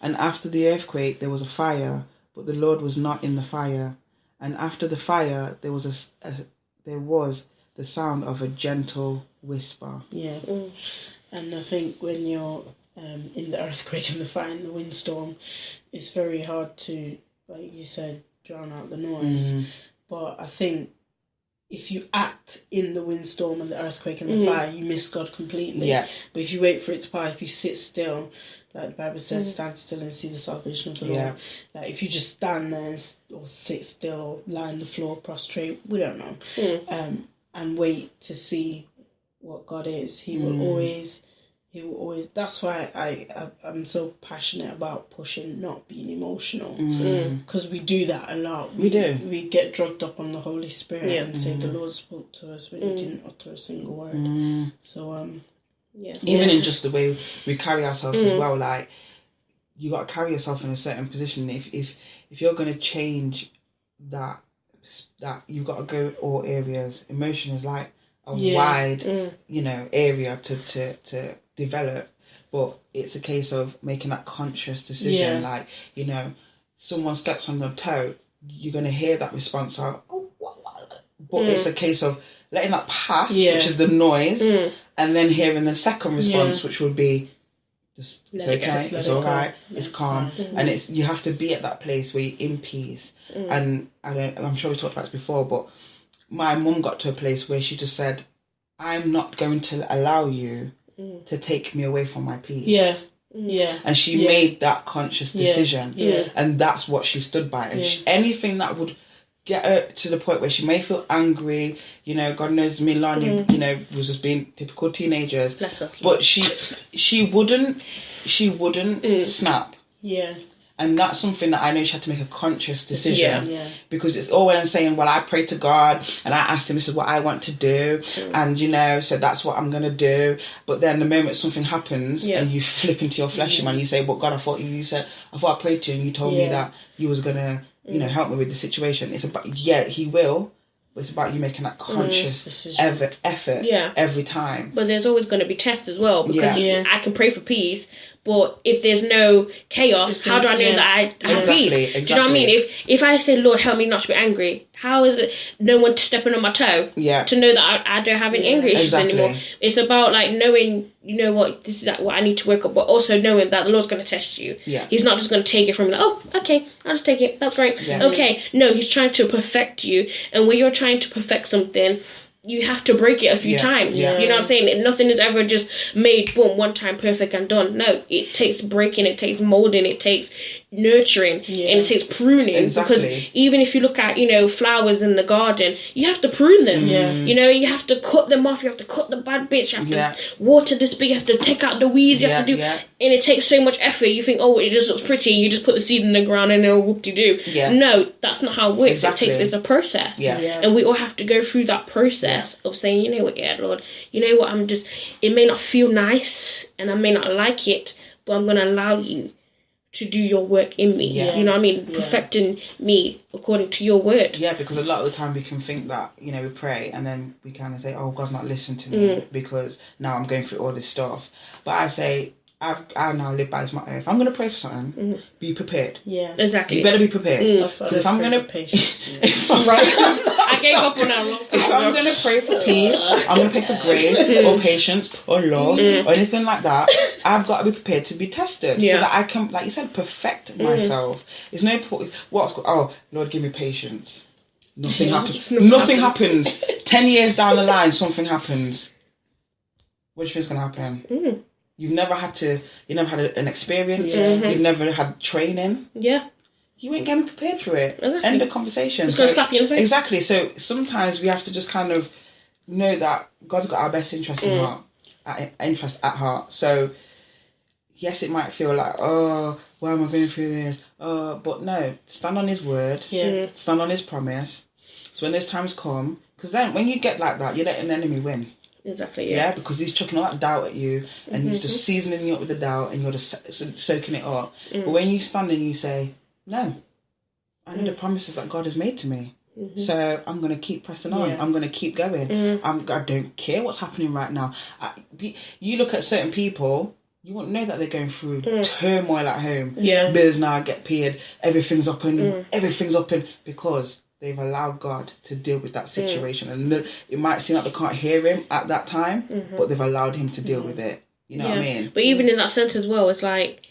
And after the earthquake, there was a fire, but the Lord was not in the fire. And after the fire, there was the sound of a gentle whisper. Yeah. And I think when you're in the earthquake and the fire and the windstorm, it's very hard to, like you said, drown out the noise. But I think if you act in the windstorm and the earthquake and the fire, you miss God completely. Yeah. But if you wait for it to pass, if you sit still, like the Bible says, stand still and see the salvation of the Lord. Like if you just stand there or sit still or lie on the floor prostrate, we don't know, and wait to see what God is, He will always. That's why I'm so passionate about pushing, not being emotional, because we do that a lot. We get drugged up on the Holy Spirit and say the Lord spoke to us, but He didn't utter a single word. So even in just the way we carry ourselves as well, like you got to carry yourself in a certain position. If you're going to change that you've got to go all areas. Emotion is like a wide area to develop, but it's a case of making that conscious decision. Like, someone steps on your toe, you're going to hear that response of, oh, what? But it's a case of letting that pass, which is the noise, and then hearing the second response, which would be it's okay, it's all right, it's calm, and you have to be at that place where you're in peace. And I'm sure we talked about this before, but my mum got to a place where she just said, I'm not going to allow you to take me away from my peace. And she made that conscious decision, and that's what she stood by. And anything that would get her to the point where she may feel angry, God knows me, Lani, was just being typical teenagers. Bless us, but she wouldn't snap. And that's something that I know she had to make a conscious decision. Because it's all well and saying, well, I pray to God and I asked him, this is what I want to do. And, so that's what I'm going to do. But then the moment something happens and you flip into your flesh, man, you say, but God, I thought I prayed to you and you told me that you was going to, help me with the situation. It's about, he will. But it's about you making that conscious effort every time. But there's always going to be tests as well. Because I can pray for peace, but if there's no chaos, how do I know that I have peace? Exactly. Do you know what I mean? If I say, Lord, help me not to be angry, how is it no one stepping on my toe to know that I don't have any anger issues anymore? It's about knowing, this is what I need to work on, but also knowing that the Lord's going to test you. He's not just going to take it from you, oh, okay, I'll just take it, that's great. Okay, no, He's trying to perfect you, and when you're trying to perfect something, you have to break it a few times. You know what I'm saying? Nothing is ever just made, boom, one time perfect and done. No, it takes breaking, it takes molding, it takes nurturing, and it takes pruning. Because even if you look at, flowers in the garden, you have to prune them. You have to cut them off, you have to cut the bad bits, you have to water this bit, you have to take out the weeds, you have to do, and it takes so much effort. You think, oh, it just looks pretty, you just put the seed in the ground and it'll whoop-de-doo. No, that's not how it works. It's a process. And we all have to go through that process of saying, you know what, Lord, it may not feel nice and I may not like it, but I'm going to allow you to do your work in me. You know what I mean? Perfecting me according to your word. Because a lot of the time we can think that, we pray and then we kind of say, oh, God's not listening to me because now I'm going through all this stuff. But I say, I now live by this motto. If I'm going to pray for something, be prepared. Exactly. You better be prepared. Because if I'm going to... I gave up on that long time If I'm going to pray for peace, I'm going to pray for grace or patience or love or anything like that, I've got to be prepared to be tested so that I can, like you said, perfect myself. It's no point... Oh, Lord, give me patience. Nothing happens. Nothing happens. 10 years down the line, something happens. What do you think's going to happen? You've never had an experience. You've never had training. You ain't getting prepared for it. End of conversation. It's going to slap you in the face. Exactly. So sometimes we have to just kind of know that God's got our best interest at heart. So yes, it might feel like, oh, why am I going through this? But no, stand on His word. Stand on His promise. So when those times come, because then when you get like that, you're letting the enemy win. Exactly, because he's chucking all that doubt at you and he's just seasoning you up with the doubt and you're just soaking it up. But when you stand and you say, no, I know the promises that God has made to me. So I'm going to keep pressing on. I'm going to keep going. I don't care what's happening right now. You look at certain people, you won't know that they're going through turmoil at home. Yeah. Bills now get paid, everything's up and because they've allowed God to deal with that situation. And it might seem like they can't hear him at that time, but they've allowed him to deal with it. You know what I mean? But even in that sense as well, it's like,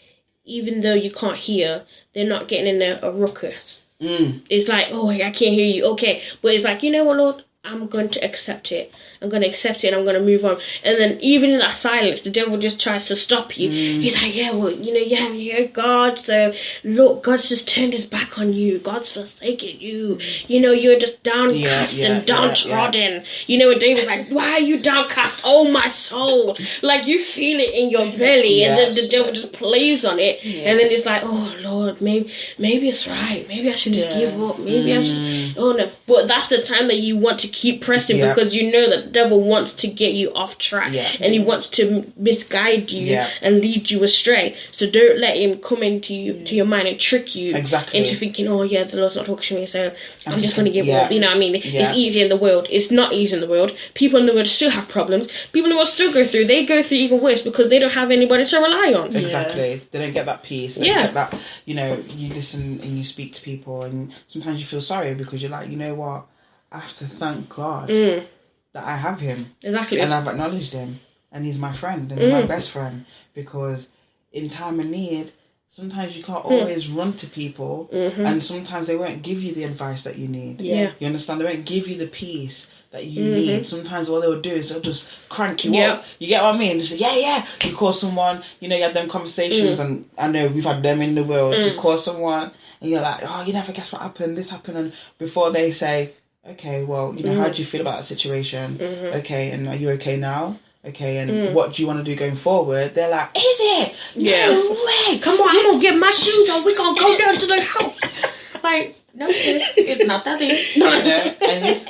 even though you can't hear, they're not getting in a ruckus. It's like, oh, I can't hear you. Okay. But it's like, you know what, Lord? I'm going to accept it. I'm going to accept it and I'm going to move on. And then even in that silence, the devil just tries to stop you. He's like, yeah, well, you know, you haven't heard God. So, look, God's just turned his back on you. God's forsaken you. You know, you're just downcast and downtrodden. You know, and David's like, why are you downcast? Oh, my soul. Like, you feel it in your belly. And then the devil just plays on it. And then it's like, oh, Lord, maybe it's right. Maybe I should just give up. Maybe I should. Oh, no. But that's the time that you want to keep pressing because you know that the devil wants to get you off track and he wants to misguide you and lead you astray. So don't let him come into you to your mind and trick you into thinking, oh yeah, the Lord's not talking to me, so I'm just going to give up. You know what I mean? It's easy in the world. It's not easy in the world. People in the world still have problems. People in the world still go through. They go through even worse because they don't have anybody to rely on. Exactly. They don't get that peace. They don't get that, you know, you listen and you speak to people and sometimes you feel sorry because you're like, you know what? I have to thank God that I have him. Exactly. And I've acknowledged him. And he's my friend. And he's my best friend. Because in time of need, sometimes you can't always run to people. And sometimes they won't give you the advice that you need. You understand? They won't give you the peace that you need. Sometimes all they'll do is they'll just crank you up. You get what I mean? Just say, You call someone, you know, you have them conversations. And I know we've had them in the world. You call someone and you're like, oh, you never guess what happened. This happened. And before they say... Okay, well, you know, how do you feel about that situation? Okay, and are you okay now? Okay, and what do you want to do going forward? They're like, is it? No way! Come on, I'm going to get my shoes on. We're going to go down to the house. Like, no, sis, it's not that deep. You know,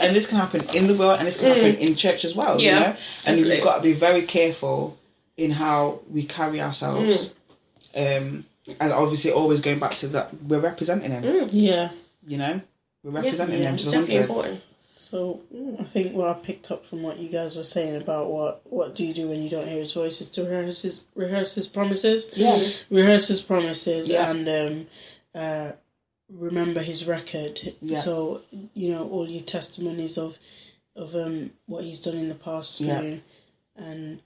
and this can happen in the world and this can happen in church as well, you know? And we've got to be very careful in how we carry ourselves. And obviously always going back to that, we're representing him. You know? We're representing them to the 100. Important. So I think what I picked up from what you guys were saying about what do you do when you don't hear his voice is to rehearse his promises. Rehearse his promises and remember his record. So, you know, all your testimonies of what he's done in the past for you. And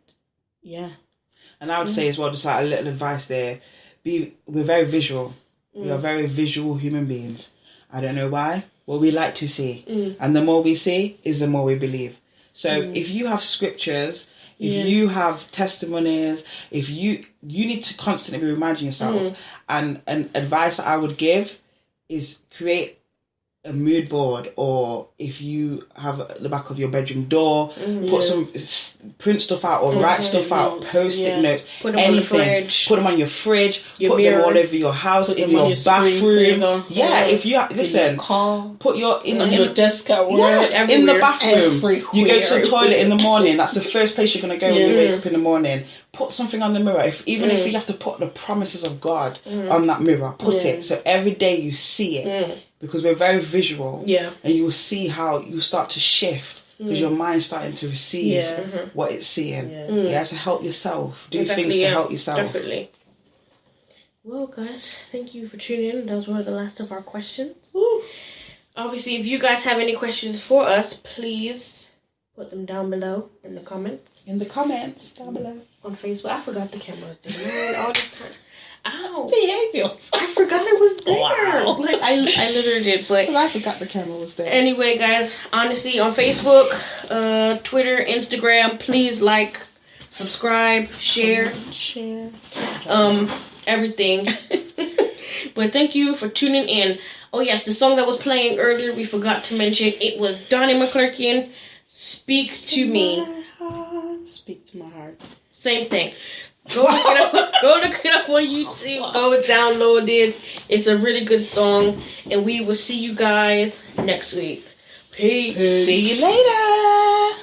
And I would say as well, just like a little advice there, we're very visual. We are very visual human beings. I don't know why. What we like to see. And the more we see is the more we believe. So if you have scriptures, if you have testimonies, if you need to constantly be reminding yourself. And advice that I would give is create a mood board, or if you have at the back of your bedroom door, put some, print stuff out or write stuff out, post-it notes, put them anything. On the fridge. Put them on your fridge, put them all over your house, in your bathroom. If you listen, put your on your desk at work, in the bathroom. You go to the toilet in the morning. That's the first place you're gonna go when you wake up in the morning. Put something on the mirror. Even if you have to put the promises of God on that mirror, put it so every day you see it. Because we're very visual, and you will see how you start to shift because your mind's starting to receive what it's seeing. To help yourself, do things to help yourself. Definitely. Well, guys, thank you for tuning in. Those were the last of our questions. Obviously, if you guys have any questions for us, please put them down below in the comments. Down below. On Facebook. I forgot the camera was there all the time. Ow! Behavior. I forgot it was there. Wow. Like I literally did, but I forgot the camera was there. Anyway, guys, honestly, on Facebook, Twitter, Instagram, please like, subscribe, share, everything. But thank you for tuning in. Oh yes, the song that was playing earlier, we forgot to mention. It was Donnie McClurkin. Speak to me. Speak to my heart. Same thing. Go look it up. Go look it up on YouTube. Go download it. It's a really good song. And we will see you guys next week. Peace. See you later.